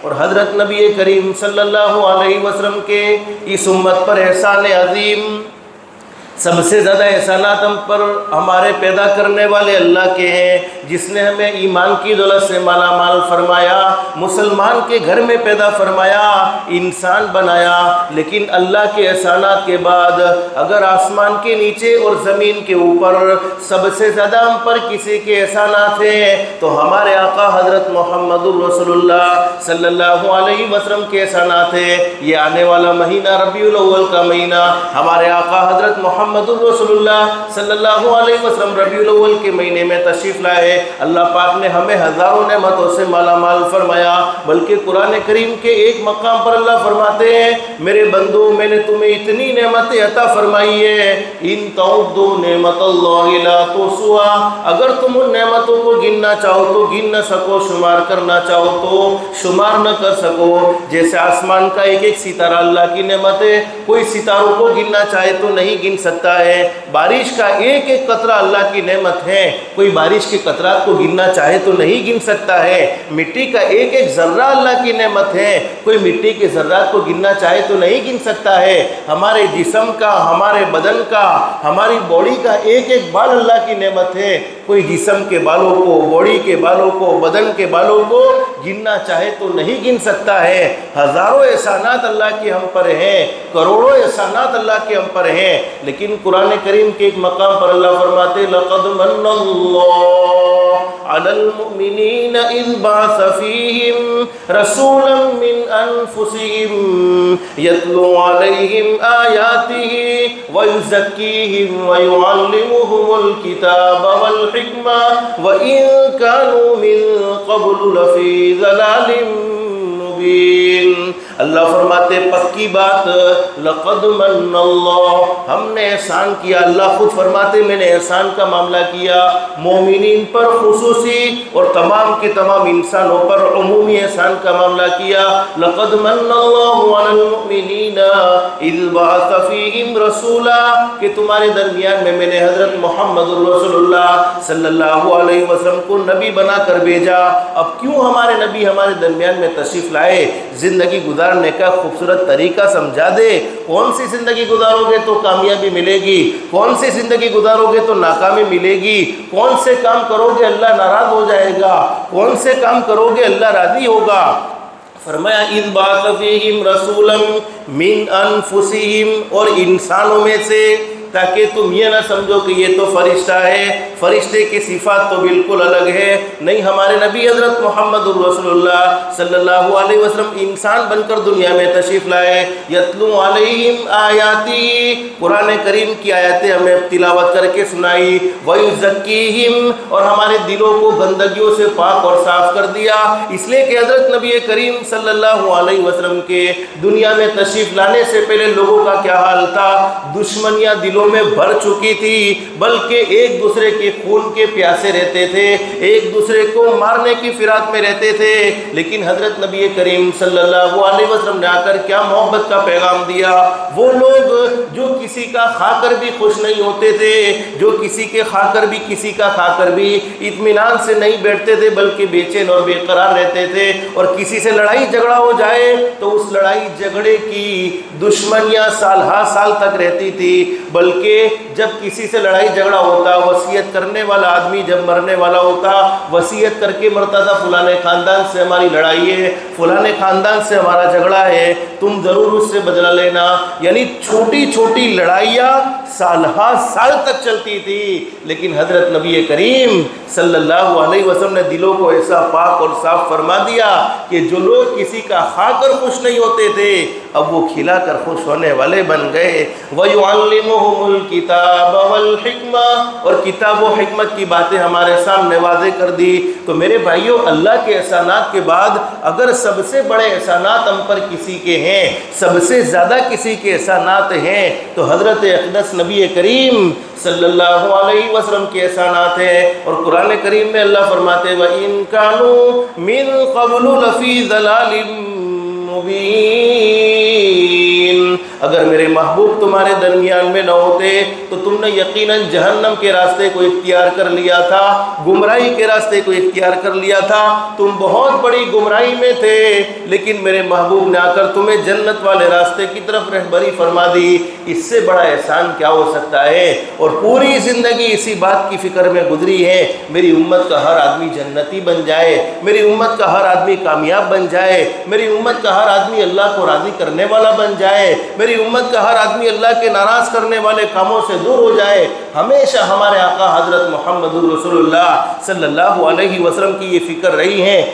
اور حضرت نبی کریم صلی اللہ علیہ وسلم کے اس امت پر احسان عظیم، سب سے زیادہ احسانات ہم پر ہمارے پیدا کرنے والے اللہ کے ہیں، جس نے ہمیں ایمان کی دولت سے مالا مال فرمایا، مسلمان کے گھر میں پیدا فرمایا، انسان بنایا۔ لیکن اللہ کے احسانات کے بعد اگر آسمان کے نیچے اور زمین کے اوپر سب سے زیادہ ہم پر کسی کے احسانات ہیں تو ہمارے آقا حضرت محمد رسول اللہ صلی اللہ علیہ وسلم کے احسانات ہیں۔ یہ آنے والا مہینہ ربیع الاول کا مہینہ ہمارے آقا حضرت محمد رسول اللہ صلی اللہ علیہ وسلم ربیع الاول کے مہینے میں تشریف لائے۔ اللہ پاک نے ہمیں ہزاروں نعمتوں سے مالا مال فرمایا، بلکہ قرآن کریم کے ایک مقام پر اللہ فرماتے ہیں میرے بندو میں نے تمہیں اتنی نعمتیں عطا فرمائی ہے، ان تعدوا نعمت اللہ لا تحصوها، اگر تم ان نعمتوں کو گننا چاہو تو گن نہ سکو، شمار کرنا چاہو تو شمار نہ کر سکو۔ جیسے آسمان کا ایک ایک ستارہ اللہ کی نعمت ہے، کوئی ستاروں کو گننا چاہے تو نہیں گن سکتا ہے۔ بارش کا ایک ایک قطرہ اللہ کی نعمت ہے، کوئی بارش کے قطرات کو گننا چاہے تو نہیں گن سکتا ہے۔ مٹی کا ایک ایک ذرہ اللہ کی نعمت ہے، کوئی مٹی کے ذرات کو گننا چاہے تو نہیں گن سکتا ہے۔ ہمارے جسم کا، ہمارے بدن کا، ہماری باڈی کا ایک ایک بال اللہ کی نعمت ہے، کوئی جسم کے بالوں کو، باڈی کے بالوں کو، بدن کے بالوں کو گننا چاہے تو نہیں گن سکتا ہے۔ ہزاروں احسانات اللہ کے ہم پر ہیں، کروڑوں احسانات اللہ کے ہم پر ہیں، لیکن قرآن کریم کے ایک مقام پر اللہ فرماتے لَقَدْ مَنَّ اللَّهُ عَلَى الْمُؤْمِنِينَ إِذْ بَعَثَ فِيهِمْ رَسُولًا مِّنْ أَنفُسِهِمْ يَتْلُو عَلَيْهِمْ آيَاتِهِ وَيُزَكِّيهِمْ وَيُعَلِّمُهُمُ الْكِتَابَ وَالْحِكْمَةَ وَإِن كَانُوا مِن قَبْلُ لَفِي ضَلَالٍ مبین۔ اللہ فرماتے پکی بات لقد من اللہ، ہم نے احسان کیا۔ اللہ خود فرماتے میں نے احسان کا معاملہ کیا، مومنین پر خصوصی اور تمام کے تمام انسانوں پر عمومی احسان کا معاملہ کیا۔ لقد من اللہ علی المؤمنین اذ بعث فیہم رسولا، کہ تمہارے درمیان میں نے حضرت محمد رسول اللہ صلی اللہ علیہ وسلم کو نبی بنا کر بھیجا۔ اب کیوں ہمارے نبی ہمارے درمیان میں تشریف لائے؟ زندگی گزارنے کا خوبصورت طریقہ سمجھا دے۔ کون سی زندگی گزارو گے تو کامیابی ملے گی، کون سی زندگی گزارو گے تو ناکامی ملے گی، کون سے کام کرو گے اللہ ناراض ہو جائے گا، کون سے کام کرو گے اللہ راضی ہوگا۔ فرمایا اذ بعث فیہم رسولا من انفسہم، اور انسانوں میں سے، تاکہ تم یہ نہ سمجھو کہ یہ تو فرشتہ ہے، فرشتے کی صفات تو بالکل الگ ہے۔ نہیں، ہمارے نبی حضرت محمد رسول اللہ صلی اللہ علیہ وسلم انسان بن کر دنیا میں تشریف لائے۔ یتلو علیہم آیاتی، قرآن کریم کی آیاتیں ہمیں تلاوت کر کے سنائی، ویزکیہم، اور ہمارے دلوں کو گندگیوں سے پاک اور صاف کر دیا۔ اس لیے کہ حضرت نبی کریم صلی اللہ علیہ وسلم کے دنیا میں تشریف لانے سے پہلے لوگوں کا کیا حال تھا؟ دشمنیاں دلوں میں بھر چکی تھی، بلکہ ایک دوسرے کے خون کے پیاسے رہتے تھے، ایک دوسرے کو مارنے کی فراق میں رہتے تھے۔ لیکن حضرت نبی کریم صلی اللہ علیہ وسلم نے آ کر کیا محبت کا پیغام دیا۔ وہ لوگ جو کسی کا کھا کر بھی خوش نہیں ہوتے تھے، جو کسی کے کھا کر بھی کسی کا کھا کر بھی اطمینان سے نہیں بیٹھتے تھے، بلکہ بے چین اور بے قرار رہتے تھے، اور کسی سے لڑائی جھگڑا ہو جائے تو اس لڑائی جھگڑے کی دشمنیاں سال ہا سال تک رہتی تھی۔ بلکہ جب کسی سے لڑائی جھگڑا ہوتا، وصیت کرنے والا آدمی جب مرنے والا ہوتا، وصیت کر کے مرتا تھا فلانے خاندان سے ہماری لڑائی ہے، فلانے خاندان سے ہمارا جھگڑا ہے، تم ضرور اس سے بدلہ لینا۔ یعنی چھوٹی چھوٹی لڑائیاں سال ہا سال تک چلتی تھی، لیکن حضرت نبی کریم صلی اللہ علیہ وسلم نے دلوں کو ایسا پاک اور صاف فرما دیا کہ جو لوگ کسی کا کھا کر خوش نہیں ہوتے تھے، اب وہ کھلا کر خوش ہونے والے بن گئے۔ وَيُعَلِّمُهُمُ الْكِتَابَ وَالْحِكْمَةَ، اور کتاب و حکمت کی باتیں ہمارے سامنے واضح کر دی۔ تو میرے بھائیوں، اللہ کے احسانات کے بعد اگر سب سے بڑے احسانات ہم پر کسی کے ہیں، سب سے زیادہ کسی کے احسانات ہیں، تو حضرت اقدس نبی کریم صلی اللہ علیہ وسلم کے احسانات ہیں۔ اور قرآن کریم میں اللہ فرماتے وَإِن كَانُوا مِن قَبْلُ لَفِي ضَلَالٍ مُبِينٍ، اگر میرے محبوب تمہارے درمیان میں نہ ہوتے تو تم نے یقیناً جہنم کے راستے کو اختیار کر لیا تھا، گمراہی کے راستے کو اختیار کر لیا تھا، تم بہت بڑی گمراہی میں تھے، لیکن میرے محبوب نے آ کر تمہیں جنت والے راستے کی طرف رہبری فرما دی۔ اس سے بڑا احسان کیا ہو سکتا ہے؟ اور پوری زندگی اسی بات کی فکر میں گزری ہے میری امت کا ہر آدمی جنتی بن جائے، میری امت کا ہر آدمی کامیاب بن جائے، میری امت کا ہر آدمی اللہ کو راضی کرنے والا بن جائے، میری امت کا ہر آدمی اللہ کے ناراض کرنے والے کاموں سے دور ہو جائے۔ ہمیشہ ہمارے آقا حضرت محمد رسول اللہ صلی اللہ علیہ وسلم کی یہ فکر رہی ہے۔